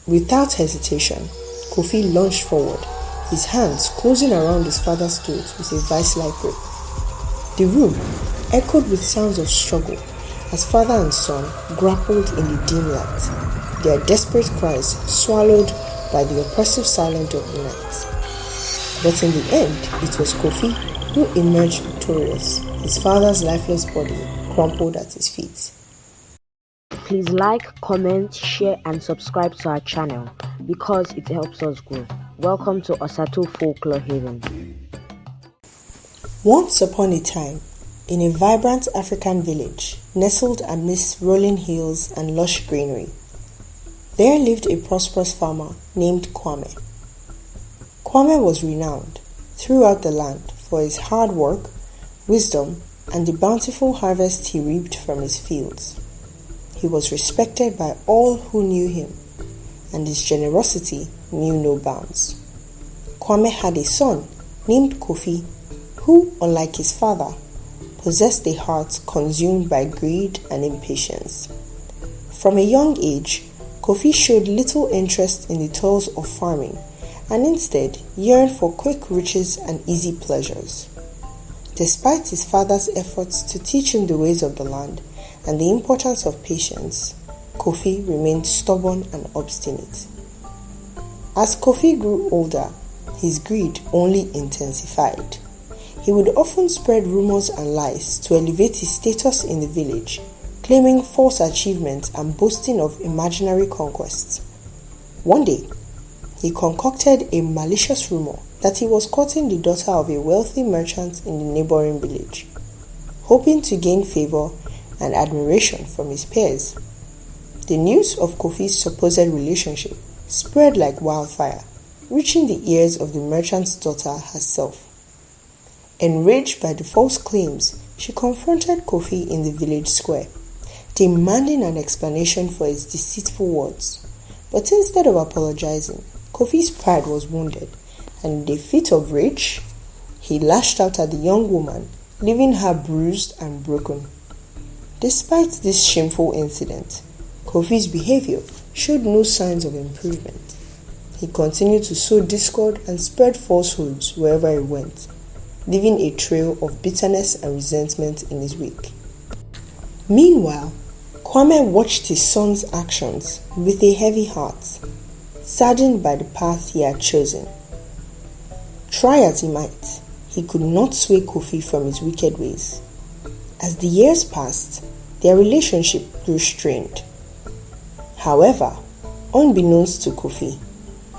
Without hesitation, Kofi lunged forward, his hands closing around his father's throat with a vice-like grip. The room echoed with sounds of struggle as father and son grappled in the dim light, their desperate cries swallowed by the oppressive silence of the night. But in the end, it was Kofi who emerged victorious, his father's lifeless body crumpled at his feet. Please like, comment, share and subscribe to our channel because it helps us grow. Welcome to Osato Folklore Haven. Once upon a time, in a vibrant African village nestled amidst rolling hills and lush greenery, there lived a prosperous farmer named Kwame. Kwame was renowned throughout the land for his hard work, wisdom, and the bountiful harvest he reaped from his fields. He was respected by all who knew him, and his generosity knew no bounds. Kwame had a son named Kofi, who, unlike his father, possessed a heart consumed by greed and impatience. From a young age, Kofi showed little interest in the toils of farming and instead yearned for quick riches and easy pleasures. Despite his father's efforts to teach him the ways of the land and the importance of patience, Kofi remained stubborn and obstinate. As Kofi grew older, his greed only intensified. He would often spread rumors and lies to elevate his status in the village, claiming false achievements and boasting of imaginary conquests. One day, he concocted a malicious rumor that he was courting the daughter of a wealthy merchant in the neighboring village, hoping to gain favor and admiration from his peers. The news of Kofi's supposed relationship spread like wildfire, reaching the ears of the merchant's daughter herself. Enraged by the false claims, she confronted Kofi in the village square, demanding an explanation for his deceitful words. But instead of apologizing, Kofi's pride was wounded, and in a fit of rage, he lashed out at the young woman, leaving her bruised and broken. Despite this shameful incident, Kofi's behavior showed no signs of improvement. He continued to sow discord and spread falsehoods wherever he went, leaving a trail of bitterness and resentment in his wake. Meanwhile, Kwame watched his son's actions with a heavy heart, saddened by the path he had chosen. Try as he might, he could not sway Kofi from his wicked ways. As the years passed, their relationship grew strained. However, unbeknownst to Kofi,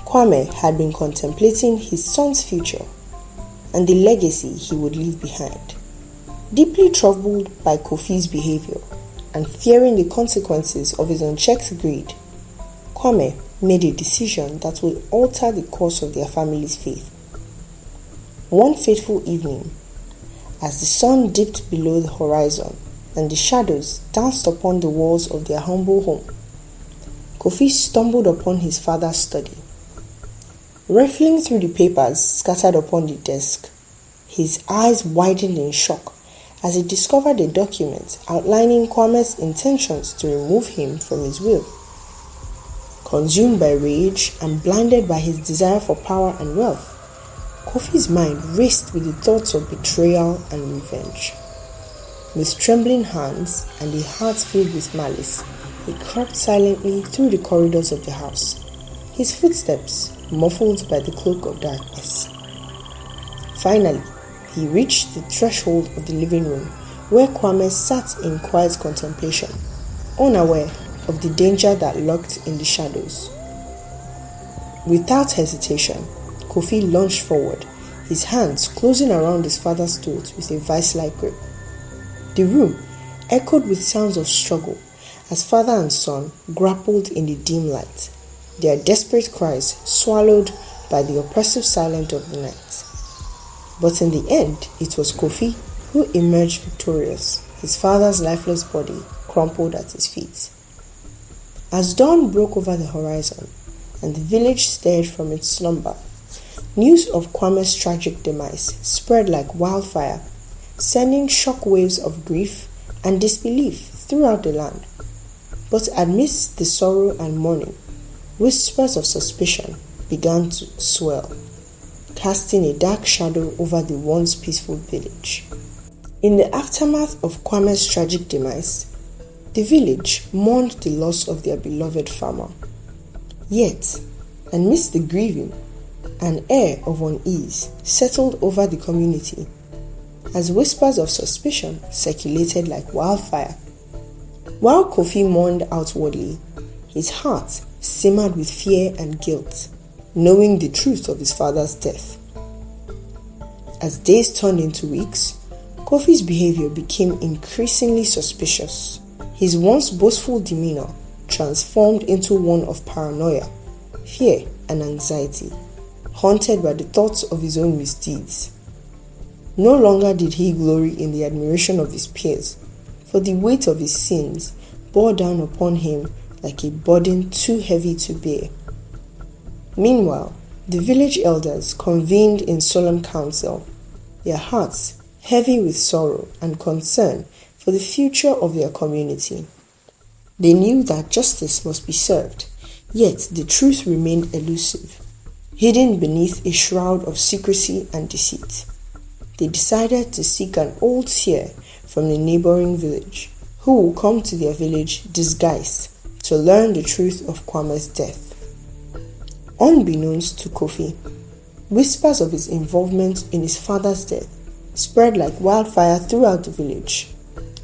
Kwame had been contemplating his son's future and the legacy he would leave behind. Deeply troubled by Kofi's behavior and fearing the consequences of his unchecked greed, Kwame made a decision that would alter the course of their family's faith. One fateful evening, as the sun dipped below the horizon and the shadows danced upon the walls of their humble home, Kofi stumbled upon his father's study. Rifling through the papers scattered upon the desk, his eyes widened in shock as he discovered a document outlining Kwame's intentions to remove him from his will. Consumed by rage and blinded by his desire for power and wealth, Kofi's mind raced with the thoughts of betrayal and revenge. With trembling hands and a heart filled with malice, he crept silently through the corridors of the house, his footsteps muffled by the cloak of darkness. Finally, he reached the threshold of the living room, where Kwame sat in quiet contemplation, unaware of the danger that lurked in the shadows. Without hesitation, Kofi lunged forward, his hands closing around his father's throat with a vice-like grip. The room echoed with sounds of struggle as father and son grappled in the dim light, their desperate cries swallowed by the oppressive silence of the night. But in the end, it was Kofi who emerged victorious, his father's lifeless body crumpled at his feet. As dawn broke over the horizon and the village stirred from its slumber, news of Kwame's tragic demise spread like wildfire, sending shock waves of grief and disbelief throughout the land. But amidst the sorrow and mourning, whispers of suspicion began to swell, casting a dark shadow over the once peaceful village. In the aftermath of Kwame's tragic demise, the village mourned the loss of their beloved farmer. Yet, amidst the grieving, an air of unease settled over the community as whispers of suspicion circulated like wildfire. While Kofi mourned outwardly, his heart simmered with fear and guilt, knowing the truth of his father's death. As days turned into weeks, Kofi's behavior became increasingly suspicious. His once boastful demeanor transformed into one of paranoia, fear, and anxiety, haunted by the thoughts of his own misdeeds. No longer did he glory in the admiration of his peers, for the weight of his sins bore down upon him like a burden too heavy to bear. Meanwhile, the village elders convened in solemn council, their hearts heavy with sorrow and concern for the future of their community. They knew that justice must be served, yet the truth remained elusive, hidden beneath a shroud of secrecy and deceit. They decided to seek an old seer from the neighboring village, who will come to their village disguised to learn the truth of Kwame's death. Unbeknownst to Kofi, whispers of his involvement in his father's death spread like wildfire throughout the village,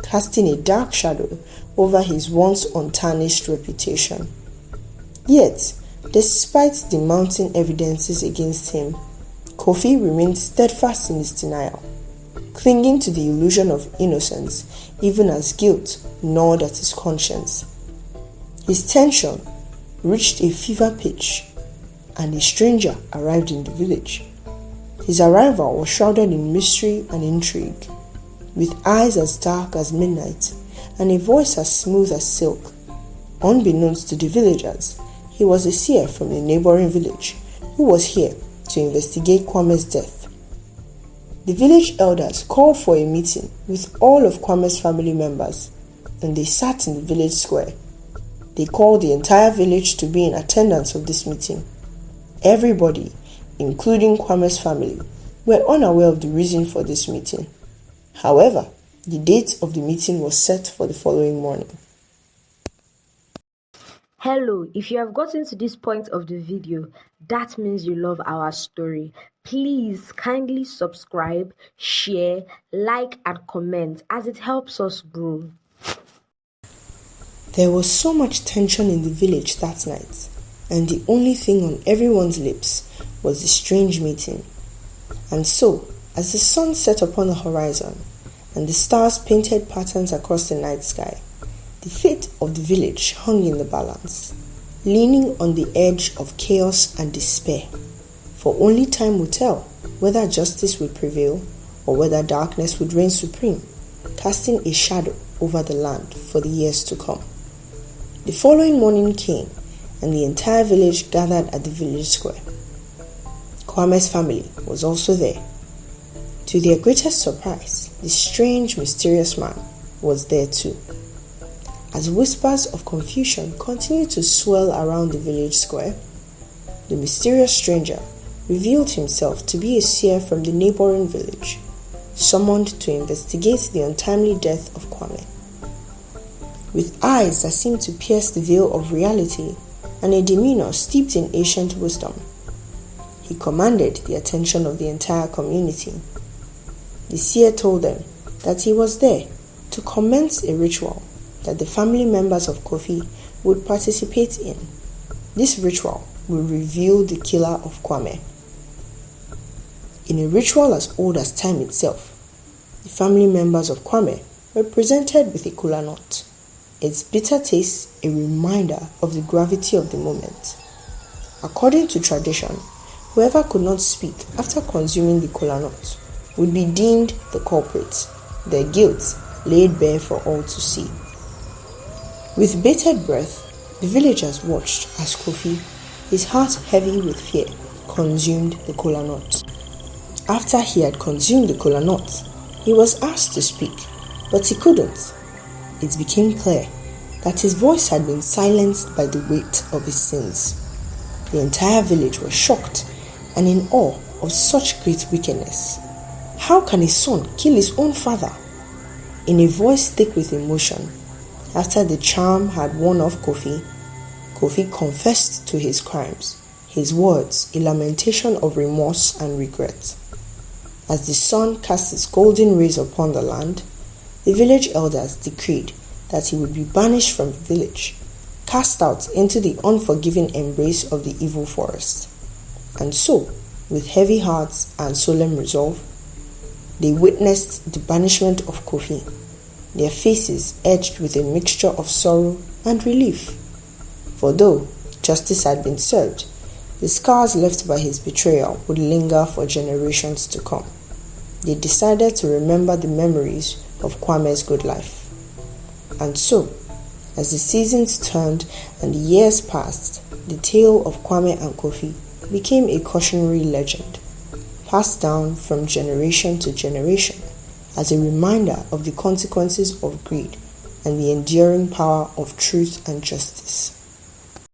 casting a dark shadow over his once untarnished reputation. Yet, despite the mounting evidences against him, Kofi remained steadfast in his denial, clinging to the illusion of innocence even as guilt gnawed at his conscience. His tension reached a fever pitch, and a stranger arrived in the village. His arrival was shrouded in mystery and intrigue, with eyes as dark as midnight and a voice as smooth as silk. Unbeknownst to the villagers, he was a seer from the neighboring village who was here to investigate Kwame's death. The village elders called for a meeting with all of Kwame's family members, and they sat in the village square. They called the entire village to be in attendance of this meeting. Everybody, including Kwame's family, were unaware of the reason for this meeting. However, the date of the meeting was set for the following morning. Hello, if you have gotten to this point of the video, that means you love our story. Please kindly subscribe, share, like, and comment as it helps us grow. There was so much tension in the village that night, and the only thing on everyone's lips was the strange meeting. And so, as the sun set upon the horizon and the stars painted patterns across the night sky, the fate of the village hung in the balance, leaning on the edge of chaos and despair. For only time would tell whether justice would prevail or whether darkness would reign supreme, casting a shadow over the land for the years to come. The following morning came, and the entire village gathered at the village square. Kwame's family was also there. To their greatest surprise, the strange, mysterious man was there too. As whispers of confusion continued to swirl around the village square, the mysterious stranger revealed himself to be a seer from the neighboring village, summoned to investigate the untimely death of Kwame. With eyes that seemed to pierce the veil of reality and a demeanor steeped in ancient wisdom, he commanded the attention of the entire community. The seer told them that he was there to commence a ritual that the family members of Kofi would participate in. This ritual would reveal the killer of Kwame. In a ritual as old as time itself, the family members of Kwame were presented with a kola nut, its bitter taste a reminder of the gravity of the moment. According to tradition, whoever could not speak after consuming the kola nut would be deemed the culprit, their guilt laid bare for all to see. With bated breath, the villagers watched as Kofi, his heart heavy with fear, consumed the kola nut. After he had consumed the kola nut, he was asked to speak, but he couldn't. It became clear that his voice had been silenced by the weight of his sins. The entire village was shocked and in awe of such great wickedness. How can a son kill his own father? In a voice thick with emotion, after the charm had worn off Kofi confessed to his crimes, his words a lamentation of remorse and regret. As the sun cast its golden rays upon the land, the village elders decreed that he would be banished from the village, cast out into the unforgiving embrace of the evil forest. And so, with heavy hearts and solemn resolve, they witnessed the banishment of Kofi, their faces edged with a mixture of sorrow and relief. For though justice had been served, the scars left by his betrayal would linger for generations to come. They decided to remember the memories of Kwame's good life. And so, as the seasons turned and the years passed, the tale of Kwame and Kofi became a cautionary legend, passed down from generation to generation as a reminder of the consequences of greed and the enduring power of truth and justice.